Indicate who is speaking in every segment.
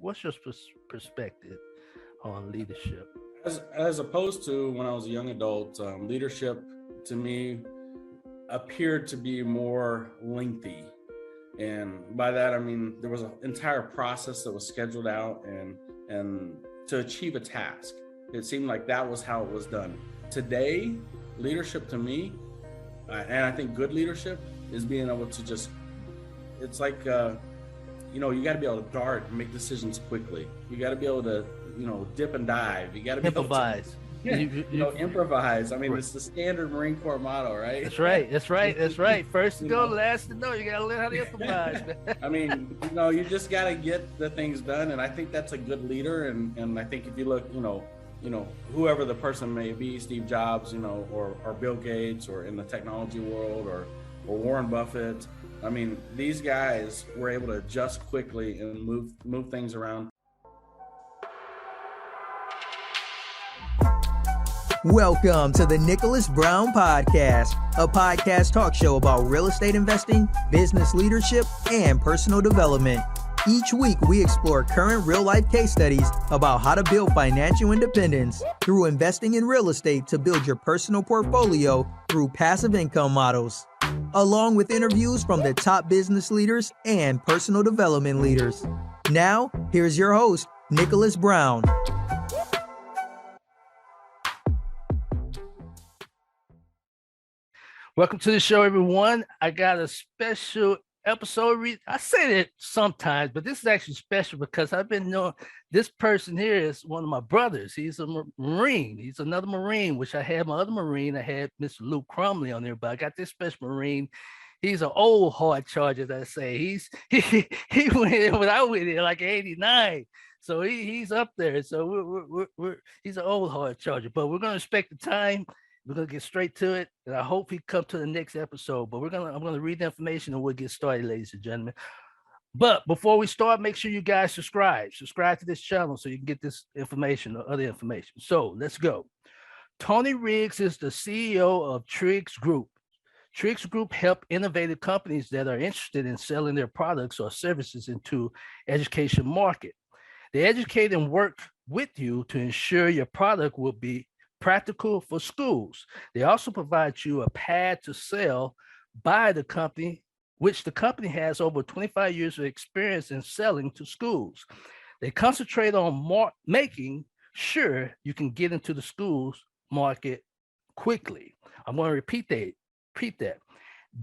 Speaker 1: What's your perspective on leadership?
Speaker 2: As opposed to when I was a young adult, leadership to me appeared to be more lengthy. And by that, I mean, there was an entire process that was scheduled out and to achieve a task. It seemed like that was how it was done. Today, leadership to me, and I think good leadership is being able to just, it's like, you got to be able to dart and make decisions quickly. You got to be able to, dip and dive. You got to be
Speaker 1: improvise.
Speaker 2: Improvise. I mean, it's the standard Marine Corps motto, right?
Speaker 1: That's right. First to go, last to know. You got to learn how to improvise.
Speaker 2: I mean, you just got to get the things done, and I think that's a good leader. And I think if you look, whoever the person may be, Steve Jobs, or Bill Gates, or in the technology world, or Warren Buffett. I mean, these guys were able to adjust quickly and move things around.
Speaker 3: Welcome to the Nicholas Brown Podcast, a podcast talk show about real estate investing, business leadership, and personal development. Each week, we explore current real-life case studies about how to build financial independence through investing in real estate to build your personal portfolio through passive income models, along with interviews from the top business leaders and personal development leaders. Now, here's your host, Nicholas Brown.
Speaker 1: Welcome to the show, everyone. I got a special episode. I say it sometimes, but this is actually special because I've been knowing this person here is one of my brothers. He's a Marine. He's another Marine, which I had my other Marine. I had Mr. Luke Crumley on there, but I got this special Marine. He's an old hard charger, as I say. He went in when I went in like 89. So he's up there. So he's an old hard charger, but we're gonna respect the time. We're gonna get straight to it, and I hope he come to the next episode. But I'm gonna read the information and we'll get started, ladies and gentlemen. But before we start, make sure you guys subscribe to this channel so you can get this information or other information. So let's go. Tony Riggs is the CEO of Triggs Group. Triggs Group help innovative companies that are interested in selling their products or services into education market. They educate and work with you to ensure your product will be practical for schools. They also provide you a pad to sell by the company, which the company has over 25 years of experience in selling to schools. They concentrate on making sure you can get into the schools market quickly. I'm going to repeat that.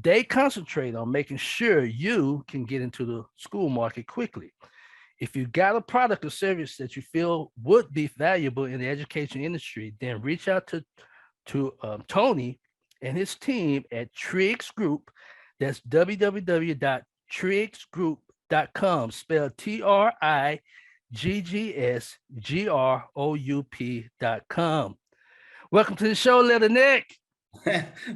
Speaker 1: They concentrate on making sure you can get into the school market quickly. If you got a product or service that you feel would be valuable in the education industry, then reach out to Tony and his team at Triggs Group. That's www.triggsgroup.com, spelled TRIGGSGROUP.com. Welcome to the show, Little Nick.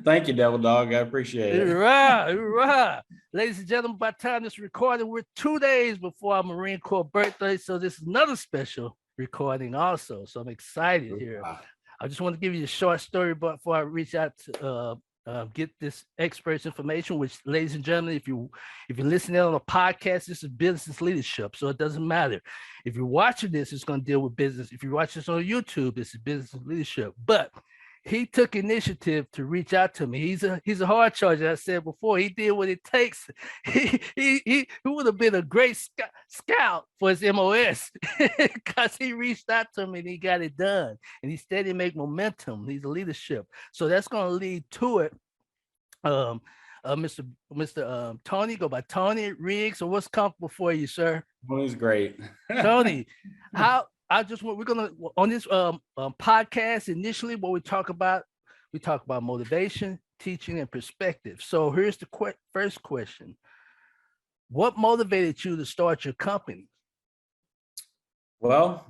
Speaker 2: Thank you, Devil Dog. I appreciate it.
Speaker 1: Hoorah. Ladies and gentlemen, by the time this recording, we're 2 days before our Marine Corps birthday. So this is another special recording also. So I'm excited here. I just want to give you a short story before I reach out to get this experts information, which, ladies and gentlemen, if you're listening on a podcast, this is business leadership. So it doesn't matter. If you're watching this, it's going to deal with business. If you watch this on YouTube, this is business leadership. But he took initiative to reach out to me. He's a hard charger. I said before, he did what it takes. He would have been a great scout for his MOS because he reached out to me and he got it done. And he steady make momentum. He's a leadership. So that's going to lead to it. Mr. Tony, go by Tony Riggs. So what's comfortable for you, sir?
Speaker 2: Tony's great.
Speaker 1: Tony, we're gonna on this podcast initially what we talk about motivation, teaching, and perspective. So here's the first question: what motivated you to start your company?
Speaker 2: Well,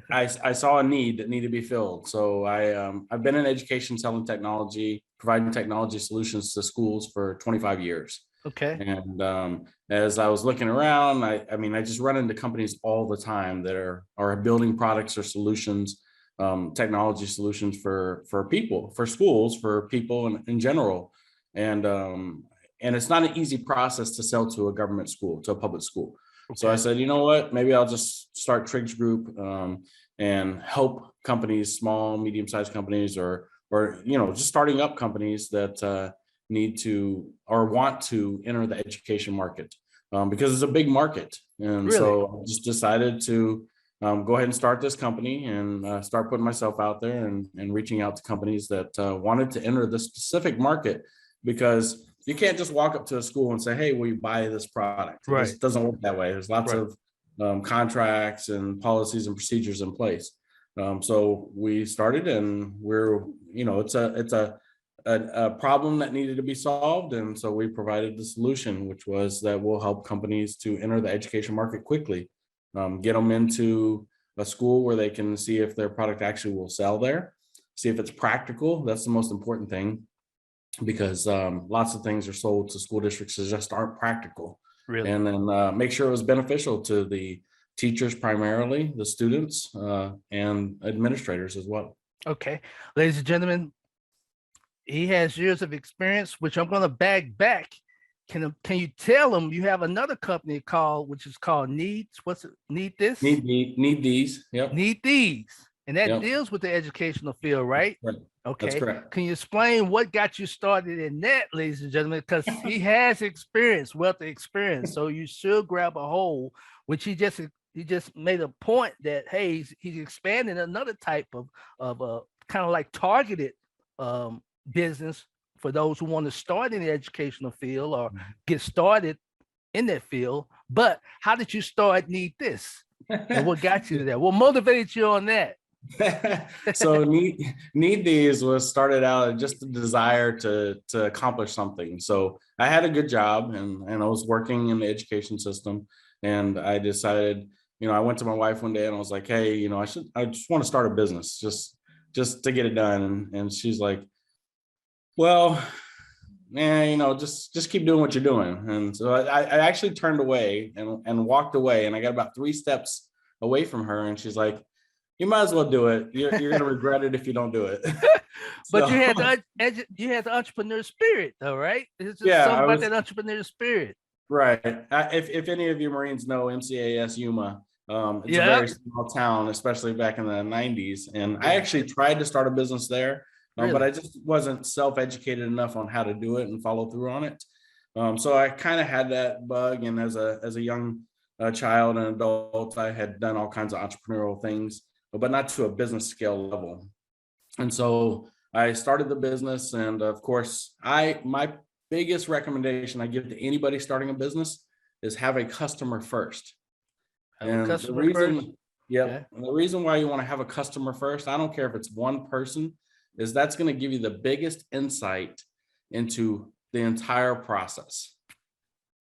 Speaker 2: I saw a need that needed to be filled. So I've been in education, selling technology, providing technology solutions to schools for 25 years.
Speaker 1: Okay.
Speaker 2: And as I was looking around, I just run into companies all the time that are building products or solutions, technology solutions for people, for schools, for people in general. And it's not an easy process to sell to a government school, to a public school. So I said, you know what, maybe I'll just start Triggs Group and help companies, small, medium-sized companies, or just starting up companies that need to or want to enter the education market, because it's a big market. And
Speaker 1: Really?
Speaker 2: so I just decided to go ahead and start this company and start putting myself out there and reaching out to companies that wanted to enter this specific market, because you can't just walk up to a school and say, hey, will you buy this product? It
Speaker 1: Right.
Speaker 2: just doesn't work that way. There's lots
Speaker 1: Right.
Speaker 2: of contracts and policies and procedures in place. So we started, and it's a problem that needed to be solved. And so we provided the solution, which was that we'll help companies to enter the education market quickly, get them into a school where they can see if their product actually will sell there, see if it's practical. That's the most important thing, because lots of things are sold to school districts that just aren't practical.
Speaker 1: Really?
Speaker 2: And then make sure it was beneficial to the teachers primarily, the students, and administrators as well.
Speaker 1: Okay. Ladies and gentlemen, he has years of experience, which I'm going to back. Can you tell him you have another company which is called Needs? What's it? Need this?
Speaker 2: Need these. Yep.
Speaker 1: Need these. And that
Speaker 2: Yep.
Speaker 1: deals with the educational field, right?
Speaker 2: Right.
Speaker 1: Okay.
Speaker 2: That's correct.
Speaker 1: Can you explain what got you started in that, ladies and gentlemen? Because he has wealth of experience. So you should grab a hold, which he just made a point that, hey, he's expanding another type of kind of like targeted business for those who want to start in the educational field or get started in that field. But how did you start Need This? And what got you to that? What motivated you on that?
Speaker 2: So need these was started out as just a desire to accomplish something. So I had a good job and I was working in the education system, and I decided, I went to my wife one day and I was like, hey, I just want to start a business just to get it done. And she's like, well, man, just keep doing what you're doing. And so I actually turned away and walked away, and I got about 3 steps away from her, and she's like, you might as well do it. You're going to regret it if you don't do it.
Speaker 1: But you had the entrepreneur spirit, though, right? It's just something about that entrepreneur spirit.
Speaker 2: Right. If any of you Marines know MCAS Yuma, it's a very small town, especially back in the 90s. And I actually tried to start a business there, but I just wasn't self-educated enough on how to do it and follow through on it. So I kind of had that bug. And as a young child and adult, I had done all kinds of entrepreneurial things, but not to a business scale level. And so I started the business. And of course, my biggest recommendation I give to anybody starting a business is have a customer first. And the reason why you want to have a customer first, I don't care if it's one person, is that's going to give you the biggest insight into the entire process.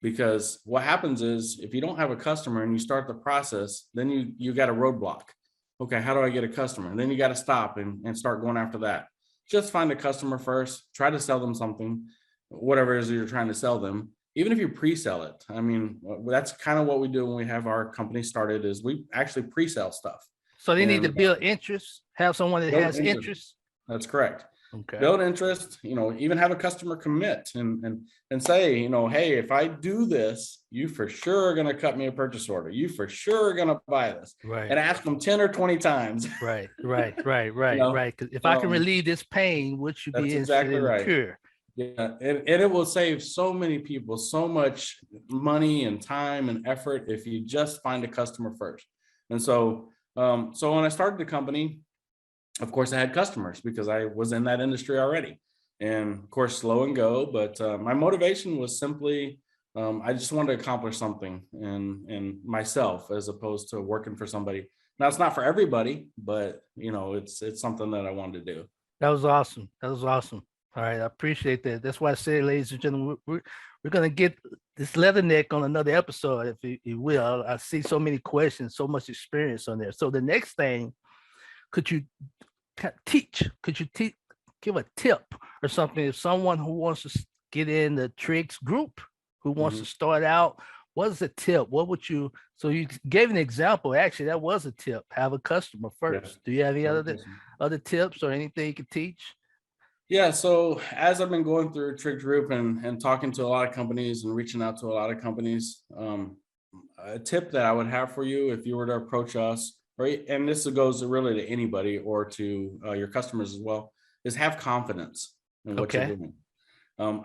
Speaker 2: Because what happens is, if you don't have a customer and you start the process, then you got a roadblock. Okay, how do I get a customer? And then you got to stop and start going after that. Just find a customer first, try to sell them something, whatever it is you're trying to sell them. Even if you pre-sell it, I mean, that's kind of what we do when we have our company started, is we actually pre-sell stuff.
Speaker 1: So they need to build interest, have someone that has interest.
Speaker 2: That's correct.
Speaker 1: Okay.
Speaker 2: Build interest, even have a customer commit and say, hey, if I do this, you for sure are going to cut me a purchase order. You for sure are going to buy this.
Speaker 1: Right.
Speaker 2: And ask them 10 or 20 times.
Speaker 1: Right. Because if I can relieve this pain, would you be interested in the cure?
Speaker 2: Yeah, and it will save so many people so much money and time and effort if you just find a customer first. And so when I started the company, of course, I had customers because I was in that industry already. And of course, slow and go. But my motivation was simply, I just wanted to accomplish something in myself, as opposed to working for somebody. Now, it's not for everybody, but it's something that I wanted to do.
Speaker 1: That was awesome. All right, I appreciate that. That's why I say, ladies and gentlemen, we're going to get this Leatherneck on another episode, if you will. I see so many questions, so much experience on there. So the next thing, could you teach? Give a tip or something if someone who wants to get in the Triggs Group, who wants to start out? What is a tip? What would you? So you gave an example. Actually, that was a tip. Have a customer first. Yes. Do you have any other tips or anything you could teach?
Speaker 2: Yeah, so as I've been going through Triggs Group and talking to a lot of companies and reaching out to a lot of companies, a tip that I would have for you if you were to approach us, right? And this goes really to anybody or to your customers as well, is have confidence in what you're
Speaker 1: Okay.
Speaker 2: doing.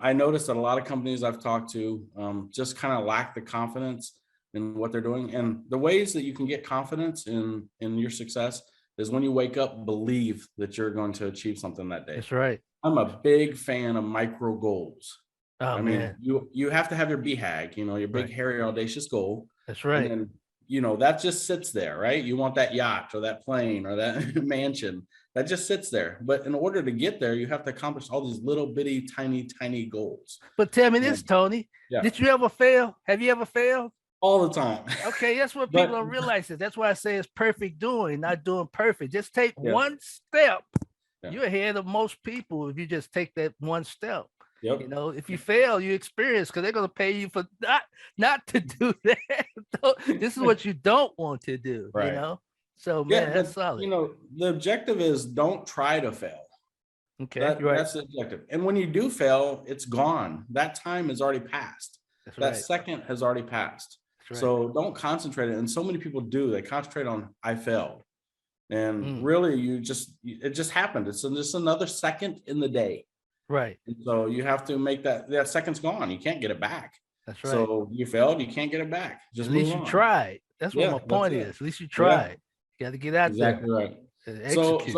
Speaker 2: I noticed that a lot of companies I've talked to just kind of lack the confidence in what they're doing. And the ways that you can get confidence in your success is when you wake up, believe that you're going to achieve something that day.
Speaker 1: That's right.
Speaker 2: I'm a big fan of micro goals.
Speaker 1: Oh
Speaker 2: I mean,
Speaker 1: man.
Speaker 2: you have to have your BHAG, your big,
Speaker 1: Right.
Speaker 2: hairy, audacious goal.
Speaker 1: That's
Speaker 2: And
Speaker 1: right.
Speaker 2: then, that just sits there, right? You want that yacht or that plane or that mansion that just sits there. But in order to get there, you have to accomplish all these little bitty, tiny, tiny goals.
Speaker 1: But tell me this,
Speaker 2: And
Speaker 1: Tony.
Speaker 2: yeah,
Speaker 1: Did you ever fail? Have you ever failed?
Speaker 2: all the time.
Speaker 1: Okay, that's what people
Speaker 2: But
Speaker 1: don't realize. That's why I say it's perfect doing, not doing perfect. Just take
Speaker 2: yeah,
Speaker 1: one step.
Speaker 2: yeah,
Speaker 1: You're ahead of most people if you just take that one step.
Speaker 2: yep,
Speaker 1: If you fail, you experience because they're gonna pay you for not to do that. This is what you don't want to do,
Speaker 2: right.
Speaker 1: So
Speaker 2: Yeah,
Speaker 1: man, that's
Speaker 2: but
Speaker 1: solid.
Speaker 2: the objective is don't try to fail.
Speaker 1: Okay, you're right.
Speaker 2: That's the objective. And when you do fail, it's gone. That time has already passed.
Speaker 1: That's
Speaker 2: That
Speaker 1: right.
Speaker 2: second has already passed.
Speaker 1: That's right.
Speaker 2: So don't concentrate it. And so many people do. They concentrate on I failed. And
Speaker 1: Mm,
Speaker 2: really it just happened. It's just another second in the day.
Speaker 1: right.
Speaker 2: And so you have to make that second's gone. You can't get it back.
Speaker 1: That's right.
Speaker 2: So you failed, you can't get it back.
Speaker 1: At
Speaker 2: Just move
Speaker 1: least you
Speaker 2: on.
Speaker 1: tried. That's what
Speaker 2: Yeah,
Speaker 1: my
Speaker 2: that's
Speaker 1: point
Speaker 2: it.
Speaker 1: is. At least you
Speaker 2: Yeah,
Speaker 1: tried. You got to get out there
Speaker 2: exactly right.
Speaker 1: and
Speaker 2: So,
Speaker 1: execute.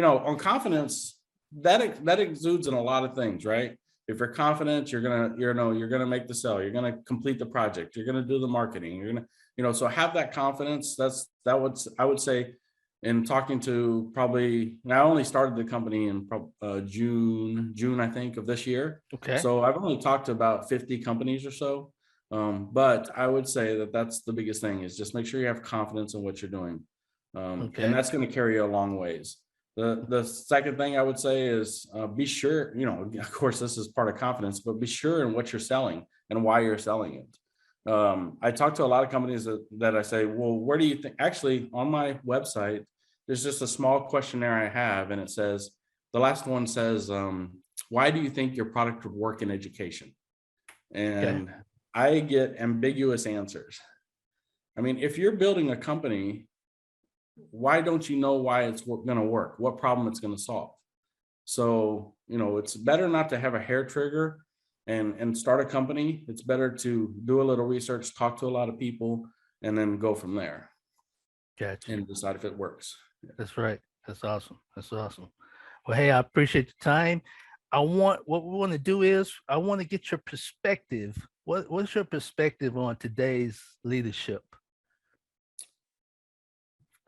Speaker 2: on confidence, that exudes in a lot of things, right? If you're confident, you're gonna make the sale, you're gonna complete the project, you're gonna do the marketing, you're gonna, so have that confidence. I would say, in talking to probably, I only started the company in June, I think, of this year.
Speaker 1: Okay.
Speaker 2: So I've only talked to about 50 companies or so. But I would say that that's the biggest thing, is just make sure you have confidence in what you're doing. And
Speaker 1: Okay.
Speaker 2: that's going to carry you a long ways. The second thing I would say is be sure, of course, this is part of confidence, but be sure in what you're selling and why you're selling it. I talk to a lot of companies that I say, well, where do you think? Actually, on my website, there's just a small questionnaire I have, and it says, the last one says, why do you think your product would work in education?
Speaker 1: Okay.
Speaker 2: And I get ambiguous answers. I mean, if you're building a company, why don't you know why it's going to work? What problem it's going to solve? So, it's better not to have a hair trigger and start a company. It's better to do a little research, talk to a lot of people, and then go from there
Speaker 1: Gotcha.
Speaker 2: and decide if it works.
Speaker 1: That's right. That's awesome. That's awesome. Well, hey, I appreciate the time. What we want to do is I want to get your perspective. What's your perspective on today's leadership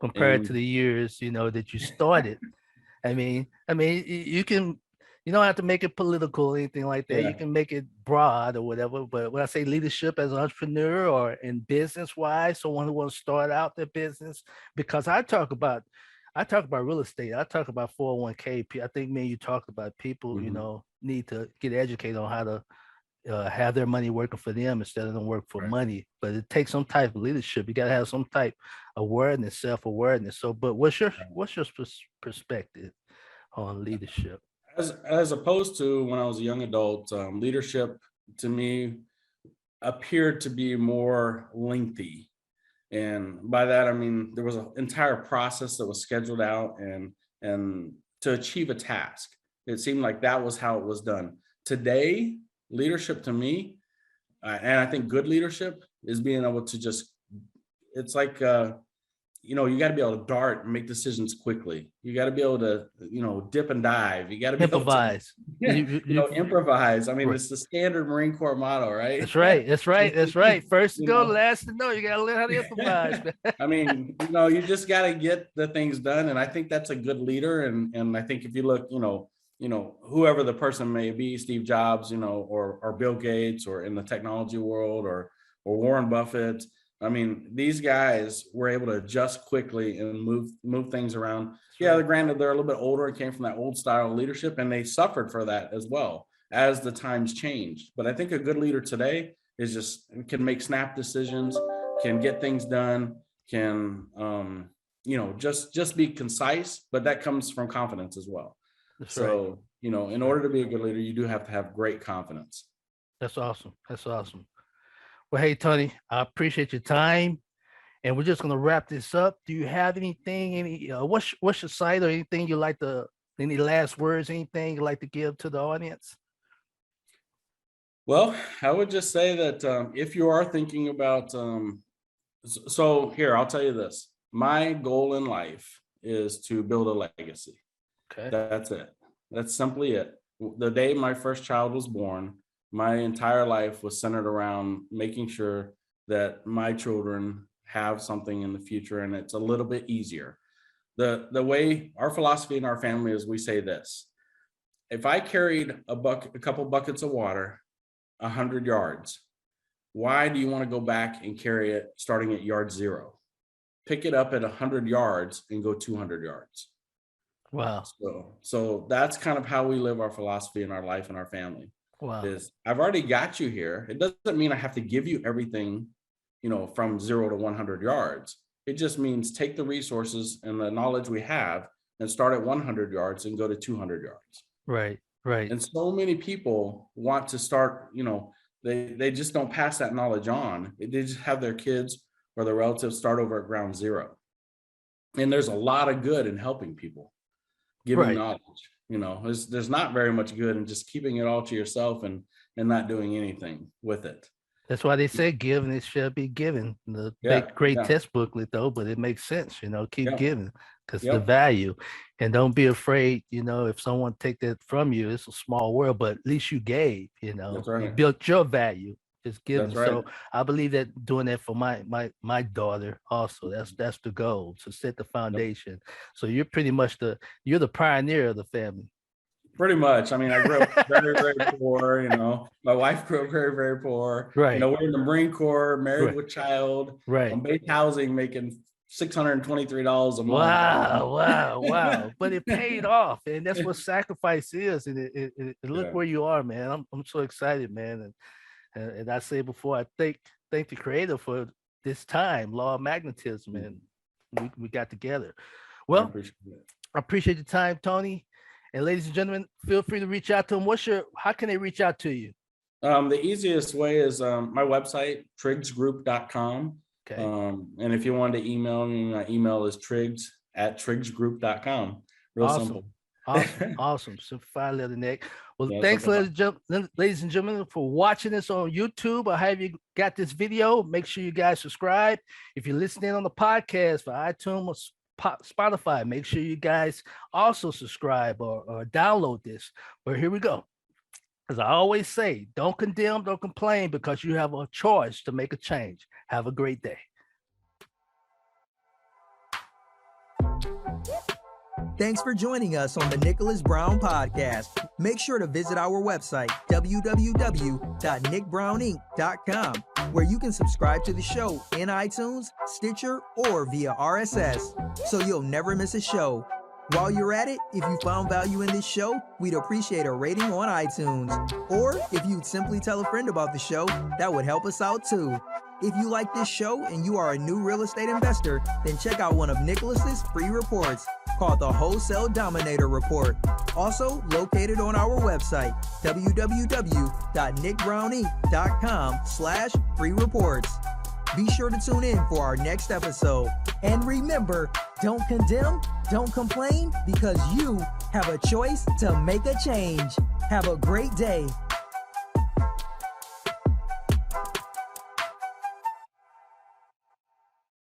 Speaker 1: compared to
Speaker 2: And
Speaker 1: the years, that you started? I mean, you can, you don't have to make it political or anything like that. You
Speaker 2: yeah,
Speaker 1: can make it broad or whatever. But when I say leadership as an entrepreneur or in business wise, someone who wants to start out their business, because I talk about real estate. I talk about 401k. I think me and you talked about people,
Speaker 2: mhm,
Speaker 1: need to get educated on how to have their money working for them instead of them work for
Speaker 2: right.
Speaker 1: money. But it takes some type of leadership. You got to have some type of awareness, self-awareness. So, but what's your perspective on leadership?
Speaker 2: As opposed to when I was a young adult, leadership to me appeared to be more lengthy. And by that, I mean, there was an entire process that was scheduled out and to achieve a task. It seemed like that was how it was done. Today, leadership to me, and I think good leadership is being able to just, it's like, you got to be able to dart and make decisions quickly. You got to be able to, dip and dive. You got to be able to,
Speaker 1: Improvise.
Speaker 2: improvise. I mean,
Speaker 1: Right.
Speaker 2: it's the standard Marine Corps motto, right?
Speaker 1: That's right. That's right. That's right. First to
Speaker 2: you
Speaker 1: go,
Speaker 2: know,
Speaker 1: last to know. You got to learn how to improvise. Man.
Speaker 2: I mean, you just got to get the things done. And I think that's a good leader. And I think if you look, whoever the person may be, Steve Jobs, or Bill Gates, or in the technology world, or Warren Buffett. I mean, these guys were able to adjust quickly and move things around. Yeah, granted, they're a little bit older and came from that old style of leadership, and they suffered for that as well as the times changed. But I think a good leader today is just can make snap decisions, can get things done, can just be concise, but that comes from confidence as well.
Speaker 1: That's right.
Speaker 2: So, in order to be a good leader, you do have to have great confidence.
Speaker 1: That's awesome. That's awesome. Well, hey, Tony, I appreciate your time. And we're just going to wrap this up. Do you have what's your site or anything you like to, any last words, anything you like to give to the audience?
Speaker 2: Well, I would just say that if you are thinking about, so here, I'll tell you this. My goal in life is to build a legacy.
Speaker 1: Okay.
Speaker 2: That's it. That's simply it. The day my first child was born, my entire life was centered around making sure that my children have something in the future, and it's a little bit easier. The way our philosophy in our family is, we say this: if I carried a couple buckets of water 100 yards, why do you want to go back and carry it starting at yard 0? Pick it up at 100 yards and go 200 yards.
Speaker 1: Wow.
Speaker 2: So that's kind of how we live our philosophy in our life and our family.
Speaker 1: Wow.
Speaker 2: Is I've already got you here. It doesn't mean I have to give you everything, from 0 to 100 yards. It just means take the resources and the knowledge we have and start at 100 yards and go to 200 yards.
Speaker 1: Right. Right.
Speaker 2: And so many people want to start, they just don't pass that knowledge on. They just have their kids or their relatives start over at ground 0. And there's a lot of good in helping people, giving knowledge. There's not very much good in just keeping it all to yourself and not doing anything with it.
Speaker 1: That's why they say give and it shall be given. The great test booklet though, but it makes sense, keep giving because the value. And don't be afraid, if someone take that from you, it's a small world, but at least you gave,
Speaker 2: That's right.
Speaker 1: You built your value. Just giving.
Speaker 2: That's right.
Speaker 1: So I believe that doing that for my daughter also, that's the goal, to set the foundation. So you're pretty much you're the pioneer of the family.
Speaker 2: Pretty much. I mean, I grew up very, very poor. My wife grew up very, very poor.
Speaker 1: Right.
Speaker 2: We're in the Marine Corps, married with child.
Speaker 1: Right.
Speaker 2: On base housing, making $623 a month.
Speaker 1: Wow. But it paid off, and that's what sacrifice is. And it look where you are, man. I'm so excited, man. And I say before, I thank the Creator for this time, law of magnetism, and we got together. Well, I appreciate the time, Tony. And ladies and gentlemen, feel free to reach out to him. How can they reach out to you?
Speaker 2: The easiest way is my website, triggsgroup.com.
Speaker 1: Okay.
Speaker 2: And if you wanted to email me, my email is triggs@triggsgroup.com. Real simple.
Speaker 1: Awesome. Simplified letter neck. Well, thanks, ladies and gentlemen, for watching this on YouTube or however you got this video. Make sure you guys subscribe. If you're listening on the podcast for iTunes or Spotify, make sure you guys also subscribe or download this. But here we go. As I always say, don't condemn, don't complain, because you have a choice to make a change. Have a great day.
Speaker 3: Thanks for joining us on the Nicholas Brown Podcast. Make sure to visit our website, www.nickbrowninc.com, where you can subscribe to the show in iTunes, Stitcher, or via RSS, so you'll never miss a show. While you're at it, if you found value in this show, we'd appreciate a rating on iTunes. Or if you'd simply tell a friend about the show, that would help us out too. If you like this show and you are a new real estate investor, then check out one of Nicholas's free reports called the Wholesale Dominator Report, also located on our website, www.nickbrowninc.com/free reports. Be sure to tune in for our next episode. And remember, don't condemn, don't complain, because you have a choice to make a change. Have a great day.